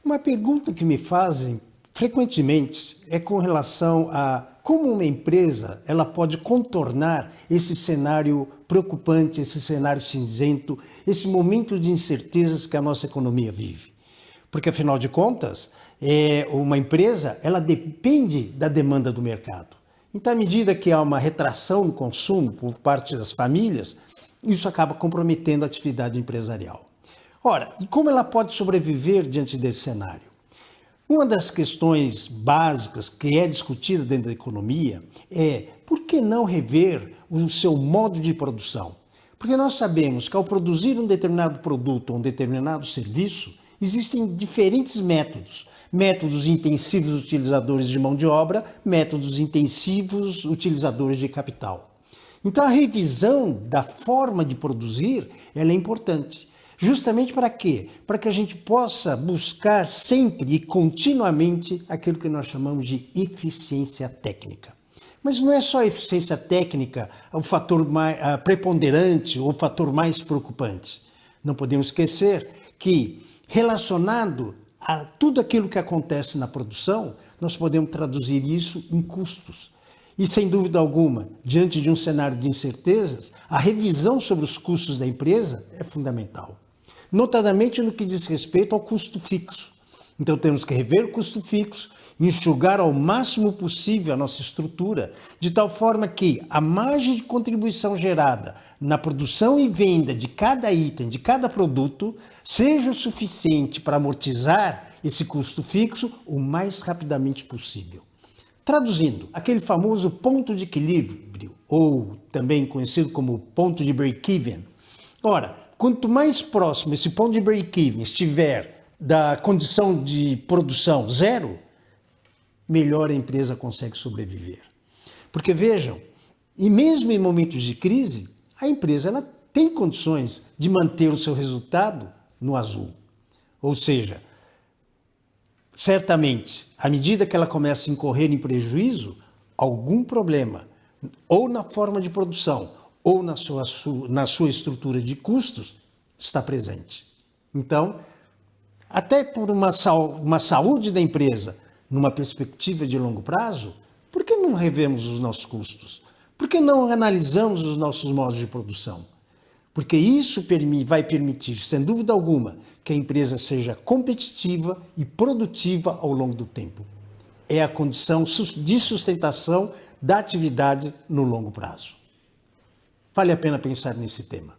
Uma pergunta que me fazem frequentemente é com relação a como uma empresa ela pode contornar esse cenário preocupante, esse cenário cinzento, esse momento de incertezas que a nossa economia vive. Porque, afinal de contas, uma empresa ela depende da demanda do mercado. Então, à medida que há uma retração no consumo por parte das famílias, isso acaba comprometendo a atividade empresarial. Ora, e como ela pode sobreviver diante desse cenário? Uma das questões básicas que é discutida dentro da economia é por que não rever o seu modo de produção? Porque nós sabemos que ao produzir um determinado produto ou um determinado serviço, existem diferentes métodos. Métodos intensivos utilizadores de mão de obra, métodos intensivos utilizadores de capital. Então a revisão da forma de produzir ela é importante. Justamente para quê? Para que a gente possa buscar sempre e continuamente aquilo que nós chamamos de eficiência técnica. Mas não é só a eficiência técnica o fator mais preponderante ou o fator mais preocupante. Não podemos esquecer que, relacionado a tudo aquilo que acontece na produção, nós podemos traduzir isso em custos. E, sem dúvida alguma, diante de um cenário de incertezas, a revisão sobre os custos da empresa é fundamental. Notadamente no que diz respeito ao custo fixo. Então temos que rever o custo fixo, enxugar ao máximo possível a nossa estrutura, de tal forma que a margem de contribuição gerada na produção e venda de cada item, de cada produto, seja o suficiente para amortizar esse custo fixo o mais rapidamente possível. Traduzindo, aquele famoso ponto de equilíbrio, ou também conhecido como ponto de break-even. Ora, quanto mais próximo esse ponto de break-even estiver da condição de produção zero, melhor a empresa consegue sobreviver. Porque vejam, e mesmo em momentos de crise, a empresa ela tem condições de manter o seu resultado no azul. Ou seja, certamente, à medida que ela começa a incorrer em prejuízo, algum problema, ou na forma de produção, ou na sua estrutura de custos, está presente. Então, até por uma saúde da empresa, numa perspectiva de longo prazo, por que não revemos os nossos custos? Por que não analisamos os nossos modos de produção? Porque isso vai permitir, sem dúvida alguma, que a empresa seja competitiva e produtiva ao longo do tempo. É a condição de sustentação da atividade no longo prazo. Vale a pena pensar nesse tema.